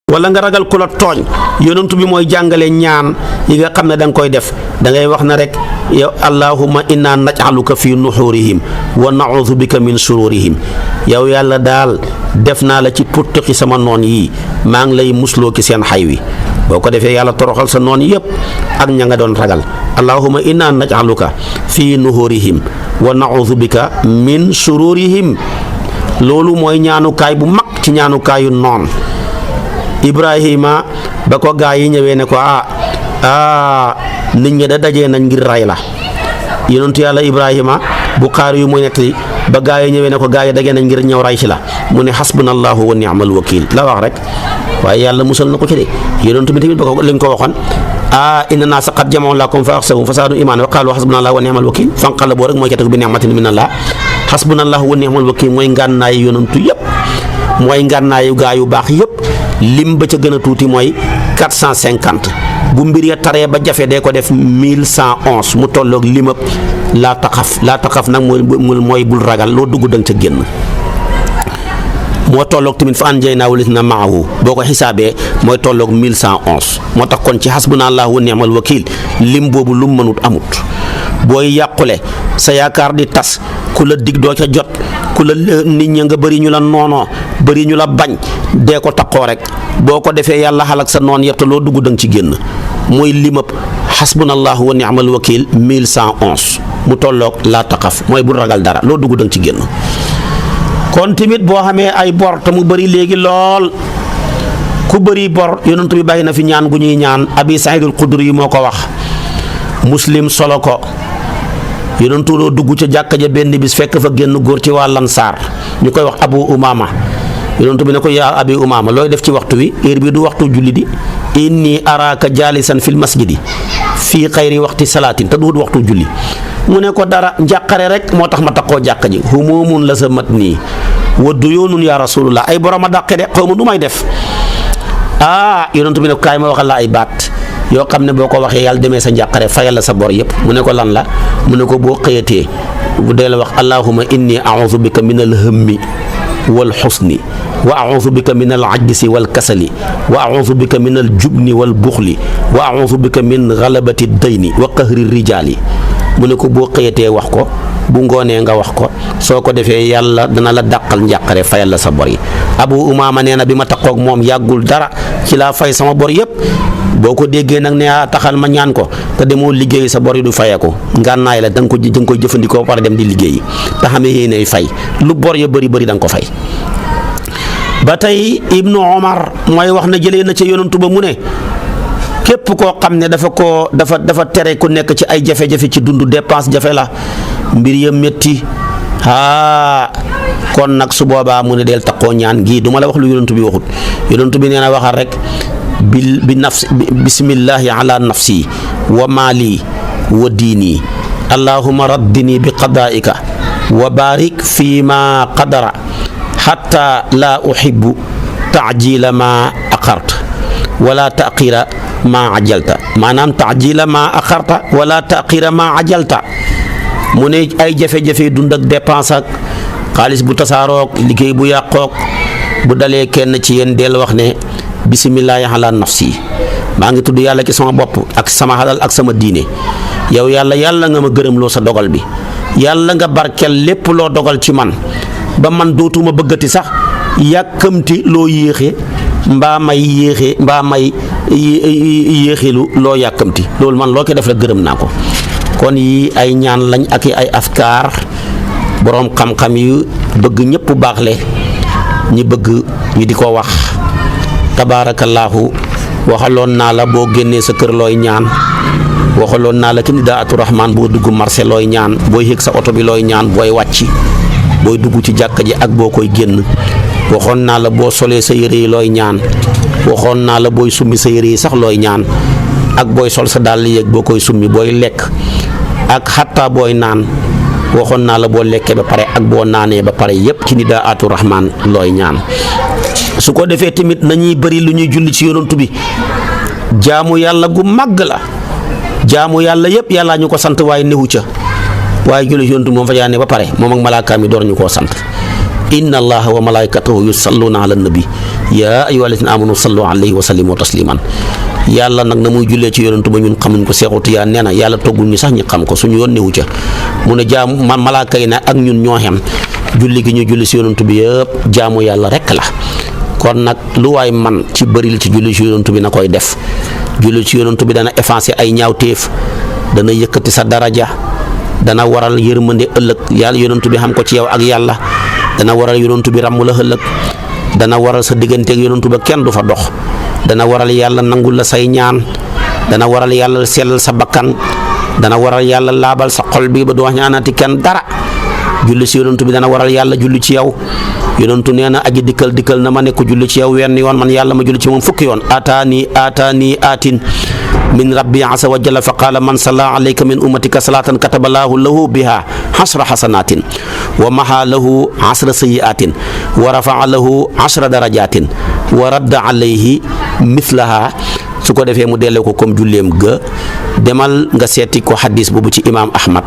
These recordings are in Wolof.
wala nga ragal ku la tooñ yonent bi mooy jàngale ñaan yi nga xam ne da nga koy def da ngay wax na rek yow allahumma inna naj'aluka fi nuhurihim wa na'udhu bika min shururihim yow yàlla daal def naa la ci puttuxi sama noon yi maa ngi lay musloo ki seen xay wi boo ko defee yàlla toroxal sa noon yëpp ak ña nga doon ragal allahumma inna naj'aluka fi nuhurihim wa na'udhu bika min shururihim loolu mooy ñaanukaay bu mag ci ñaanukaayu noon Ibrahima ba ko gaa yi ñëwee ne ko nit ñi da dajee nañ ngir ray la yonentu yàlla Ibrahima Buxaari yu muy nettali ba gaa yi ñëwee ne ko gaa yi dajee nañ ngir ñëw ray ci la mu ne hasbunallahu wa ni'mal wakiil la wax rek waaye yàlla musal na ko ci de yonentu bi tamit ba ko lañ ko waxoon inna naasa qad jama'u lakum fa axshawhum fa zaadahum iimaanan wa qaalu hasbunallahu wa ni'mal wakiil fanqalabuu rek mooy ca tegu bi ni'matin minallah hasbunallahu wa ni'mal wakiil mooy ngànnaay yonentu yëpp mooy ngànnaayu gaa yu baax yëpp lim ba ca gën a tuuti mooy 450 bu mbir ya taree ba jafe dee ko def 1111 mu tolloog limab laa taxaf nag mooy bul ragal loo dugg danga ca génn moo tolloog tamit fa anjaynaahu llaziina ma'ahu boo ko xisaabee mooy tolloog 1111 moo tax kon ci hasbunallaahu wa ni'mal wakiil lim boobu lu mu mënut amut booy yàqule sa yaakaar di tas ku la dig doo ca jot ku la nit ña nga bëri ñu la noonoo bëri ñu la bañ dee ko taqoo rek boo ko defee yàlla xalak sa noon yëpp te loo dugg danga ci génn mooy limab hasbunallahu wa ni'mal wakiil 1111 mu tolloog laa taqaf mooy bul ragal dara loo dugg danga ci génn. kon tamit boo xamee ay bor te mu bëri léegi lool ku bëri bor yonent bi bàyyi na fi ñaan gu ñuy ñaan Abi Saïdul Xudri yi moo ko wax Muslim solo ko. yonentu loo dugg ca jàkka ja benn bis fekk fa génn góor ci waa Lansaar ñu koy wax Abu Umaama yonentu bi ne ko yaa Abi Umaama looy def ci waxtu wi heure bi du waxtu julli di inni araaka jaalisan fil masjidi fii xayri waxti salaatin te du waxtu julli mu ne ko dara njàqare rek moo tax ma taxoo jàkka ji humumun la sa mat nii wa duyoonun yaa rasulullah ay borom a dàqe de xaw ma du may def yonentu bi ne ko kaay ma waxal la ay baat yoo xam ne boo ko waxee yàlla demee sa njàqare fayal la sa bor yëpp mu ne ko lan la mu ne ko boo xëyatee bu dee la wax allahumma inni a'udhu bika min al-hammi wal husni wa a'udhu bika min al-'ajzi wal kasali wa a'udhu bika min al-jubni wal bukhli wa a'udhu bika min ghalabati ad-dayni wa qahri ar-rijali mu ne ko boo xëyatee wax ko bu ngoonee nga wax ko soo ko defee yàlla dana la dàqal njàqare fayal la sa bor yi Abu Umaama nee na bi ma taqoog moom yàggul dara ci laa fay sama bor yëpp boo ko déggee nag ne taxal ma ñaan ko te demoo liggéey sa bor yi du fayeeku ngànnaay la da nga koy jëfandikoo ba pare dem di liggéey te xamee yéenay fay lu bor ya bëri da nga ko fay. ba tey Ibnu Omar mooy wax na jëlee na ca yonantu ba mu ne képp koo xam ne dafa tere ku nekk ci ay jafe-jafe ci dundu dépense jafe la mbir ya métti kon nag su boobaa mu ne del taqoo ñaan gii du ma la wax lu yonantu bi waxut yonantu bi nee na waxal rek. bismillahi ala nafsi wa maali wa diini allahumma raddini bi qadaa'ika wa barik fi ma qadara hatta la uhibbu ta'jila ma aqarta wala ta'khira ma ajalta maanaam ta'jila ma aqarta wala ta'khira ma ajalta mu ne ay jafe-jafe dund ak dépense ak xaalis bu tasaaroog liggéey bu yàqoog bu dalee kenn ci yéen del wax ne bisimillahi ala nafsi maa ngi tudd yàlla ci sama bopp ak sama xalal ak sama diine yow yàlla nga ma gërëm loo sa dogal bi yàlla nga barkel lépp loo dogal ci man ba man dootuma bëggati sax yàkkamti loo yéexe mbaa may yéexelu loo yàkkamti loolu man loo ko def la gërëm naa ko kon yi ay ñaan lañ ak ay afkaar boroom xam-xam yu bëgg ñëpp baaxle ñi bëgg ñu di ko wax tabaarakallaahu waxaloon naa la boo génnee sa kër looy ñaan waxaloon naa la ki nidaatu rahmaan boo dugg marché looy ñaan booy yëg sa oto bi looy ñaan booy wàcc booy dugg ci jàkka ji ak boo koy génn waxoon naa la boo solee sa yére yi looy ñaan waxoon naa la booy summi sa yére yi sax looy ñaan ak booy sol sa dàll yéeg boo koy summi booy lekk ak xatta booy naan waxoon naa la boo lekkee ba pare ak boo naanee ba pare yépp ci nidaatu rahmaan looy ñaan su ko defee tamit nañuy bëri lu ñuy julli ci yonantu bi jaamu yàlla gu màgg la jaamu yàlla yëpp yàllaa ñu ko sant waaye newu ca waaye julli ci yonantu moom fa jaane ba pare moom ak malaaka mi door ñu koo sant inna allaha wa malaikatahu yusalluna ala nabi ya ayyuhallazina amanu sallu alayhi wa sallimu tasliman yàlla nag na muy jullee ci yonentu ba ñun xamuñ ko Seexu Tijaan nee na yàlla toggul ñu sax ñu xam ko suñu yoon newu ca mu ne jaamu man malaaka yi nag ak ñun ñoo xem julli gi ñu julli si yonentu bi yëpp jaamu yàlla rek la kon nag lu waay man ci bëril ci julli ci yonentu bi na koy def julli ci yonentu bi dana effacer ay ñaawteef dana yëkkati sa daraja dana waral yërmande ëllëg yàlla yonentu bi xam ko ci yow ak yàlla dana waral yonentu bi ràmm la ëllëg dana waral sa digganteeg yonentu ba kenn du fa dox dana waral yàlla nangul la say ñaan dana waral yàlla sellal sa bakkan dana waral yàlla laabal sa xol bi ba du wax ñaanati kenn dara julli ci yonentu bi dana waral yàlla julli ci yow yonentu nee na aji dikkal na ma ne ko julli ci yow wenn yoon man yàlla ma julli ci moom fukki yoon ataani aatin min rabbi asa wa jalla fa qaala man salla alayka min ummatika salatan kataba lahu biha hasra hasanatin wa maha lahu hasra sayiatin wa rafaa lahu hasra darajatin wa radda alayhi mithlaha su ko defee mu delloo ko comme julleem ga demal nga seeti ko xadis boobu ci imaam Ahmad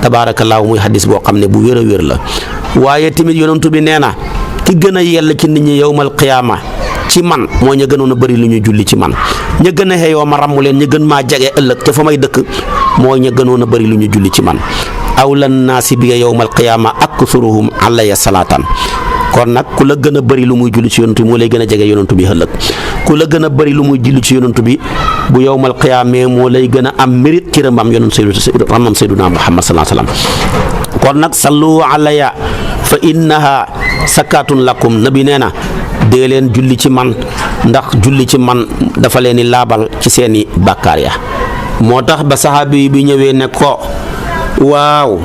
tabaarakallaahu muy xadis boo xam ne bu wér a wér la waaye tamit yonentu bi nee na ki gën a yell ci nit ñi yawmal qiyaama ci man moo ña gënoon a bëri lu ñu julli ci man ña gën a xeeyoo ma ràmm leen ña gën maa jege ëllëg te fa may dëkk moo ña gënoon a bëri lu ñu julli ci man awlan naasi bi yawmal qiyaama aktharuhum alayya salaatan kon nag ku la gën a bëri lu muy julli ci yonantu bi moo lay gën a jege yonantu bi ëllëg ku la gën a bëri lu muy julli ci yonantu bi bu yawmal qiyaama moo lay gën a am mérite ci rëmbam ramam sayyiduna Muhammad sallallahu alayhi wa sallam kon nag sallu alayya fa innaha sakatun lakum nabi nee na dee leen julli ci man ndax julli ci man dafa leen di laabal ci seeni bàkkaar ya moo tax ba saxaabi bi ñëwee ne ko waaw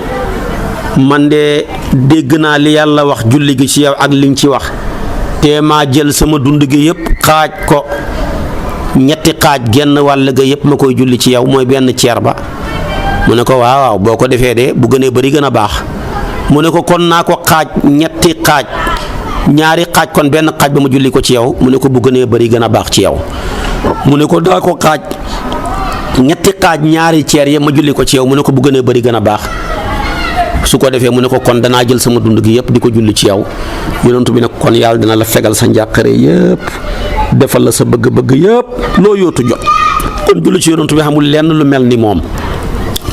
man de dégg naa li yàlla wax julli gi ci yow ak liñ ci wax te maa jël sama dund gi yëpp xaaj ko ñetti xaaj genn wàll ga yëpp ma koy julli ci yow mooy benn ceer ba mu ne ko waaw boo ko defee de bu gënee bari gën a baax mu ne ko kon naa ko xaaj ñetti xaaj ñaari xaaj kon benn xaaj ba ma julli ko ci yow mu ne ko bu gënee bari gën a baax ci yow mu ne ko daa ko xaaj ñetti xaaj ñaari ceer ya ma julli ko ci yow mu ne ko bu gënee bari gën a baax su ko defee mu ne ko kon danaa jël sama dund gi yëpp di ko julli ci yow yonent bi ne kon yàlla dina la fegal sa njàqare yëpp defal la sa bëgg-bëgg yëpp loo yootu jot kon julli ci yonent bi xamul lenn lu mel ni moom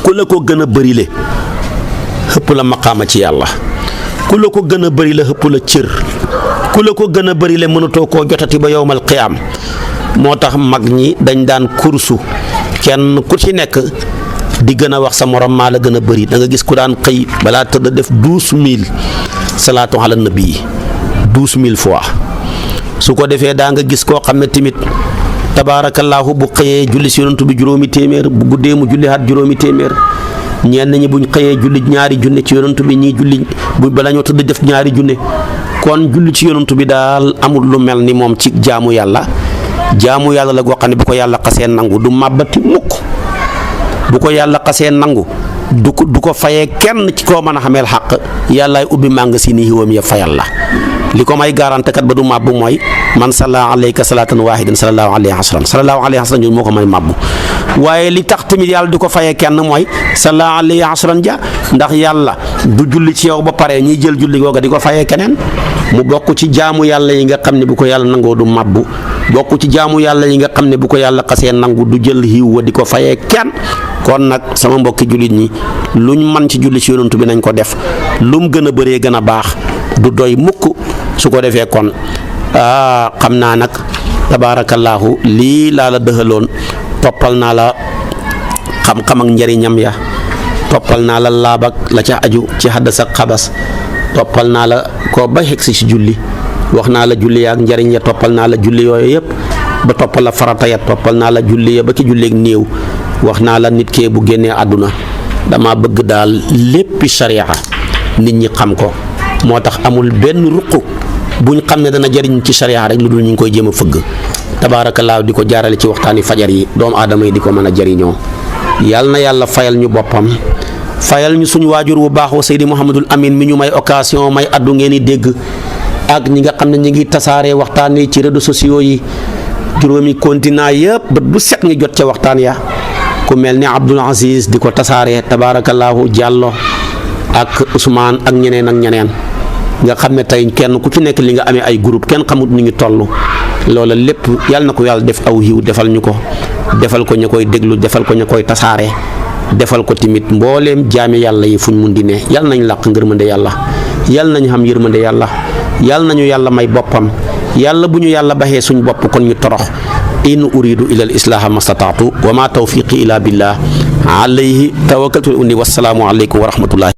ku la ko gën a bëri le xëpp la maqaama ci yàlla ku la ko gën a bëri la xëpp la cër ku la ko gën a bëri le mënatoo koo jotati ba yowmal qiyaam moo tax mag ñi dañ daan kursu kenn ku ci nekk di gën a wax sa morom maa la gën a bëri da nga gis ku daan xëy balaa tëdd def 12000 salaatu ala nabi 12000 fois su ko defee daa nga gis koo xam ne tamit tabaarakallaahu bu xëyee julli si yonantu bi juróomi téeméer bu guddee mu julli hat juróomi téeméer ñenn ñi buñ xëyee julli ñaari junne ci yonantu bi ñii julli bu bala ñoo tëdd def ñaari junne kon julli ci yonantu bi daal amul lu mel ni moom ci jaamu yàlla la goo xam ne bu ko yàlla xasee nangu du màbbati mukk bu ko yàlla xasee nangu du ko fayee kenn ci koo mën a xameel xàq yàllaay ubbi màng si ni xiwam ya fayal la li ko may garanté kat ba du màbb mooy man salla alayka salatan wahidan sallallahu alayhi asran ñooñu moo ko may màbb waaye li tax tamit yàlla du ko fayee kenn mooy salla alayhi asran ja ndax yàlla du julli ci yow ba pare ñiy jël julli googa di ko fayee keneen mu bokk ci jaamu yàlla yi nga xam ne bu ko yàlla nangoo du màbb bokk ci jaamu yàlla yi nga xam ne bu ko yàlla xasee nangu du jël xiiw wa di ko fayee kenn kon nag sama mbokki jullit ñi luñ man ci julli ci yonantu bi nañ ko def lum gën a bëree gën a baax du doy mukk su ko defee kon xam naa nag tabaarakallaahu lii laa la dëxaloon toppal naa la xam-xam ak njëriñam ya toppal naa la laab ak la ca aju ci xaddas ak xabas toppal naa la ko ba xegsi ci julli wax naa la julli ya ak njëriñ ya toppal naa la julli yooyu yëpp ba toppal la farata ya toppal naa la julli ya ba ki julleeg néew wax naa la nit kee bu génnee àdduna dama bëgg daal léppi sharia nit ñi xam ko moo tax amul benn ruq buñ xam ne dana jëriñ ci sharia rek lu dul ñu ngi koy jéem a fëgg tabaarakallaahu di ko jaarale ci waxtaani fajar yi doomu aadama yi di ko mën a jëriñoo yàlla na yàlla fayal ñu boppam fayal ñu suñu waajur bu baax wa Seydi Mouhamadul Amin mi ñu may occasion may addu ngeen di dégg ak ñi nga xam ne ñi ngi tasaaree waxtaan yi ci réseaux sociaux yi juróomi continent yëpp bët bu set ngi jot ca waxtaan ya ku mel ni Abdoul Aziz di ko tasaaree tabaarakallaahu Diallo ak Ousmane ak ñeneen nga xam ne tey kenn ku ci nekk li nga amee ay groupe kenn xamut ni ñu toll loola lépp yàlla na ko yàlla def aw yiw defal ñu ko defal ko ñu koy déglu defal ko ñu koy tasaare defal ko tamit mbooleem jaami yàlla yi fuñ mun di ne yàlla nañ làq ngërmande yàlla yàlla nañ xam yërmande yàlla yàlla nañu yàlla may boppam yàlla bu ñu yàlla baxee suñ bopp kon ñu torox in uridu ila al islaha mastataatu wa ma tawfiqi ila billah alayhi tawakkaltu undi wassalaamu aleykum wa rahmatullah